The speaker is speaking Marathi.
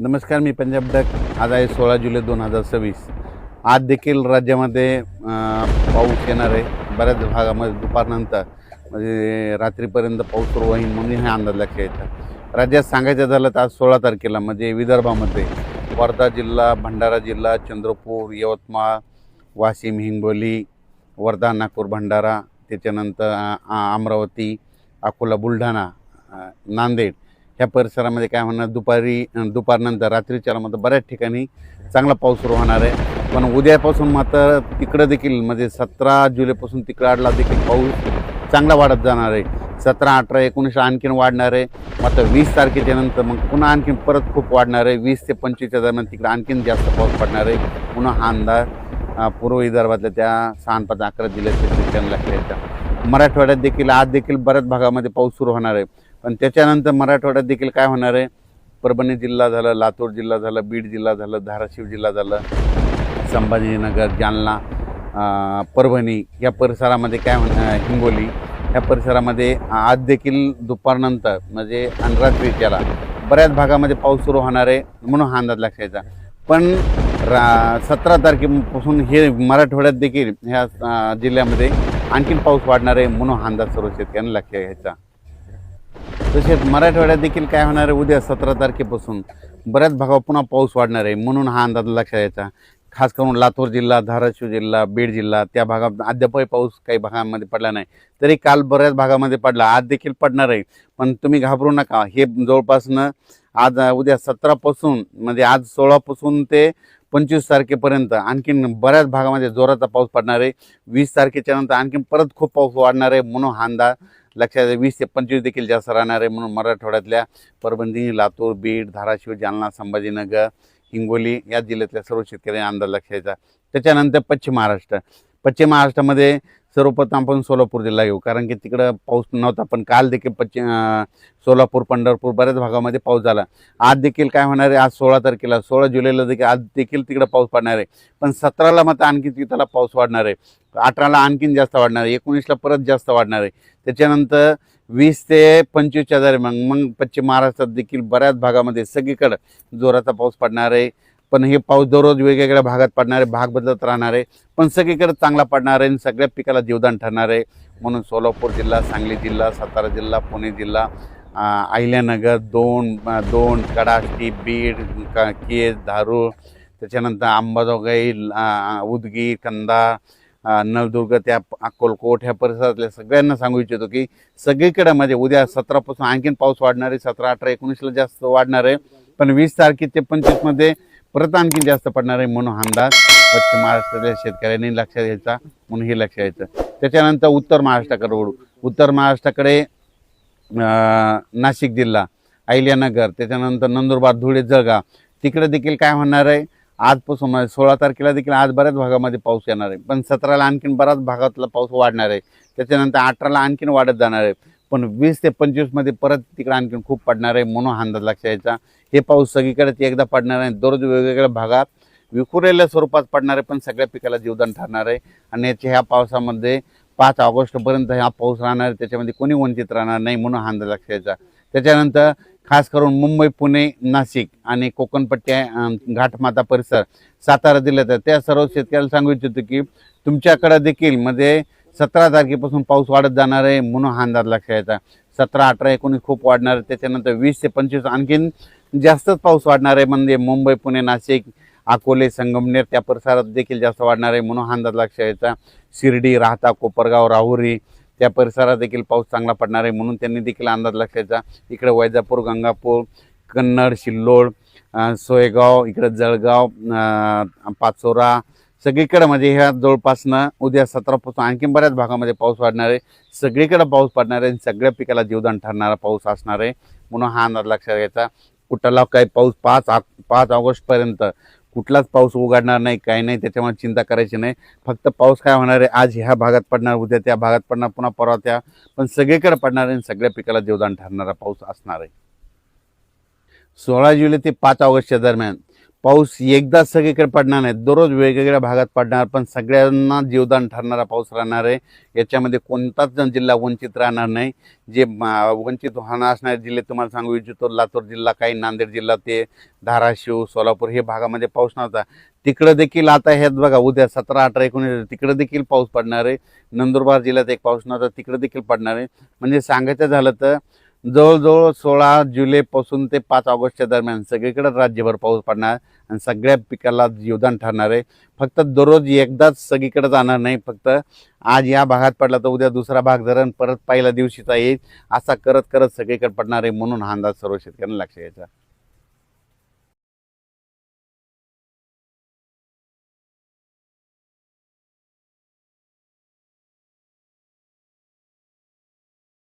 नमस्कार, मी पंजाब डक. आज आहे 16 जुलै 2026. आज देखील राज्यामध्ये पाऊस येणार आहे. बऱ्याच भागामध्ये दुपारनंतर म्हणजे रात्रीपर्यंत पाऊस सुरू होईल म्हणून हा अंदाज लक्षात येतो. राज्यात सांगायचं झालं तर आज 16 तारखेला म्हणजे विदर्भामध्ये वर्धा जिल्हा, भंडारा जिल्हा, चंद्रपूर, यवतमाळ, वाशिम, हिंगोली, वर्धा, नागपूर, भंडारा, त्याच्यानंतर अमरावती, अकोला, बुलढाणा, नांदेड ह्या परिसरामध्ये काय होणार, दुपारनंतर रात्रीच्या मध्ये बऱ्याच ठिकाणी चांगला पाऊस सुरू होणार आहे. पण उद्यापासून मात्र तिकडं देखील म्हणजे 17 जुलैपासून तिकडला देखील पाऊस चांगला वाढत जाणार आहे. 17, 18, 19 आणखीन वाढणार आहे. मात्र 20 तारखेच्या नंतर मग पुन्हा आणखीन परत खूप वाढणार आहे. 20 ते 25च्या दरम्यान तिकडे आणखीन जास्त पाऊस पडणार आहे. पुन्हा हा अंदाज पूर्व विदर्भातल्या त्या 6, 5, 11 जिल्ह्याच्या शेतकऱ्यांना लक्षात येतं. मराठवाड्यात देखील आज देखील बऱ्याच भागामध्ये पाऊस सुरू होणार आहे. पण त्याच्यानंतर मराठवाड्यात देखील काय होणार आहे, परभणी जिल्हा झालं, लातूर जिल्हा झालं, बीड जिल्हा झालं, धाराशिव जिल्हा झालं, संभाजीनगर, जालना, परभणी या परिसरामध्ये काय हिंगोली या परिसरामध्ये आज देखील दुपारनंतर म्हणजे रात्रीच्याला बऱ्याच भागामध्ये पाऊस सुरू होणार आहे म्हणून हा अंदाज लक्षात यायचा. पण 17 तारखेपासून हे मराठवाड्यात देखील ह्या जिल्ह्यामध्ये आणखीन पाऊस वाढणार आहे म्हणून हा अंदाज सर्व शेतकऱ्यांना लक्षात घ्यायचा. तसेच मराठवाड्यात देखील काय होणार आहे, उद्या 17 तारखेपासून बऱ्याच भागावर पुन्हा पाऊस वाढणार आहे म्हणून हा अंदाज लक्षात यायचा. खास करून लातूर जिल्हा, धाराशिव जिल्हा, बीड जिल्हा त्या भागात अद्यापही पाऊस काही भागांमध्ये पडला नाही. तरी काल बऱ्याच भागामध्ये पडला, आज देखील पडणार आहे. पण तुम्ही घाबरू नका. हे जवळपासनं आज उद्या 17 पासून म्हणजे आज 16 पासून ते 25 तारखेपर्यंत आणखीन बऱ्याच भागामध्ये जोराचा पाऊस पडणार आहे. 20 तारखेच्या नंतर आणखीन परत खूप पाऊस वाढणार आहे म्हणून हा अंदाज लक्षात. 20 ते 25 देखील जास्त राहणार आहे म्हणून मराठवाड्यातल्या परभणी, लातूर, बीड, धाराशिव, जालना, संभाजीनगर, हिंगोली या जिल्ह्यातल्या सर्व शेतकऱ्यांना अंदाज लक्षात. त्याच्यानंतर पश्चिम महाराष्ट्रामध्ये सर्वप्रथम आपण सोलापूर जिल्हा घेऊ, कारण की तिकडं पाऊस नव्हता. पण काल देखील सोलापूर, पंढरपूर बऱ्याच भागामध्ये पाऊस झाला. आज देखील काय होणार आहे, आज 16 तारखेला 16 जुलैला देखील आज देखील तिकडं पाऊस पडणार आहे. पण 17ला मात्र आणखी तिथला पाऊस वाढणार आहे. 18ला आणखीन जास्त वाढणार आहे. 19ला परत जास्त वाढणार आहे. त्याच्यानंतर 20 ते 25च्या दरम्यान मग पश्चिम महाराष्ट्रात देखील बऱ्याच भागामध्ये सगळीकडं जोराचा पाऊस पडणार आहे. पण हे पाऊस दररोज वेगवेगळ्या भागात पडणार आहे, भाग बदलत राहणार आहे. पण सगळीकडे चांगला पडणार आहे आणि सगळ्या पिकाला जीवदान ठरणार आहे. म्हणून सोलापूर जिल्हा, सांगली जिल्हा, सातारा जिल्हा, पुणे जिल्हा, अहिल्यानगर, दोन, कडाष्टी, बीड, केज, धारूर, त्याच्यानंतर अंबाजोगाई, उदगीर, कंधार, नळदुर्ग, त्या अक्कलकोट ह्या परिसरातल्या सगळ्यांना सांगू इच्छितो की सगळीकडे म्हणजे उद्या 17 पासून आणखीन पाऊस वाढणार आहे. 17, 18, 19ला जास्त वाढणार आहे. पण 20 तारखे ते 25मध्ये परत आणखीन जास्त पडणार आहे म्हणून अंदाज पश्चिम महाराष्ट्रातल्या शेतकऱ्यांनी लक्षात घ्यायचा म्हणून हे लक्षात यायचं. त्याच्यानंतर उत्तर महाराष्ट्राकडे वळू. उत्तर महाराष्ट्राकडे नाशिक जिल्हा, अहिल्यानगर, त्याच्यानंतर नंदुरबार, धुळे, जळगाव तिकडे देखील काय होणार आहे, आजपासून 16 तारखेला देखील आज बऱ्याच भागामध्ये पाऊस येणार आहे. पण 17ला आणखीन बऱ्याच भागातला पाऊस वाढणार आहे. त्याच्यानंतर 18ला आणखीन वाढत जाणार आहे. पण 20 ते 25मध्ये परत तिकडे आणखीन खूप पडणार आहे म्हणून अंदाज लक्षात यायचा. हे पाऊस सगळीकडे एकदा पडणार आहे, दररोज वेगवेगळ्या भागात विखुरलेल्या स्वरूपात पडणार आहे, पण सगळ्या पिकाला जीवदान ठरणार आहे. आणि ह्या पावसामध्ये 5 ऑगस्टपर्यंत हा पाऊस राहणार आहे. त्याच्यामध्ये कोणी वंचित राहणार नाही म्हणून हा अंदाज लक्षात यायचा. त्याच्यानंतर खास करून मुंबई, पुणे, नाशिक आणि कोकणपट्टी, घाटमाता परिसर, सातारा जिल्ह्यात त्या सर्व शेतकऱ्याला सांगू इच्छितो की तुमच्याकडे देखील म्हणजे 17 तारखेपासून पाऊस वाढत जाणार आहे म्हणून हा अंदाज लक्षात यायचा. 17, 18, 19 खूप वाढणार आहे. त्याच्यानंतर 20 ते 25 आणखीन जास्तच पाऊस वाढणार आहे. म्हणजे मुंबई, पुणे, नाशिक, अकोले, संगमनेर त्या परिसरात देखील जास्त वाढणार आहे म्हणून हा अंदाज लक्षात यायचा. शिर्डी, राहता, कोपरगाव, राहुरी त्या परिसरात देखील पाऊस चांगला पडणार आहे म्हणून त्यांनी देखील अंदाज लक्षात यायचा. इकडे वैजापूर, गंगापूर, कन्नड, सिल्लोड, सोयगाव, इकडे जळगाव, पाचोरा सगळीकडे म्हणजे ह्या जवळपासनं उद्या 17 पासून आणखीन बऱ्याच भागामध्ये पाऊस वाढणार आहे. सगळीकडे पाऊस पडणार आहे. सगळ्या पिकाला जीवदान ठरणारा पाऊस असणार आहे म्हणून हा अंदाज लक्षात घ्यायचा. कुठला काही पाऊस 5 ऑगस्टपर्यंत कुठलाच पाऊस उघडणार नाही, काही नाही. त्याच्यामुळे चिंता करायची नाही. फक्त पाऊस काय होणार आहे, आज ह्या भागात पडणार, उद्या त्या भागात पडणार, पुन्हा परवा त्या, पण सगळीकडे पडणार आहे. सगळ्या पिकाला जीवदान ठरणारा पाऊस असणार आहे. 16 जुलै ते 5 ऑगस्टच्या दरम्यान पाऊस एकदाच सगळीकडे पडणार नाही, दररोज वेगवेगळ्या भागात पडणार, पण सगळ्यांना जीवदान ठरणारा पाऊस राहणार आहे. याच्यामध्ये कोणताच जिल्हा वंचित राहणार नाही. जे वंचित होणार असणारे जिल्हे तुम्हाला सांगू इच्छितो, लातूर जिल्हा, काही नांदेड जिल्हा, ते धाराशिव, सोलापूर हे भागामध्ये पाऊस नव्हता. तिकडं देखील आता ह्यात बघा, उद्या 17, 18, 19 तिकडं देखील पाऊस पडणार आहे. नंदुरबार जिल्ह्यात एक पाऊस नव्हता, तिकडं देखील पडणार आहे. म्हणजे सांगायचं झालं तर जवळजवळ 16 जुलैपासून ते 5 ऑगस्टच्या दरम्यान सगळीकडे राज्यभर पाऊस पडणार आणि सगळ्या पिकाला जीवदान ठरणार आहे. फक्त दररोज एकदाच सगळीकडे जाणार नाही, फक्त आज या भागात पडला तर उद्या दुसरा भाग धरण परत पहिल्या दिवशीचा येईल, असा करत करत सगळीकडे पडणार आहे. म्हणून हा अंदाज सर्व शेतकऱ्यांना लक्ष घ्यायचा.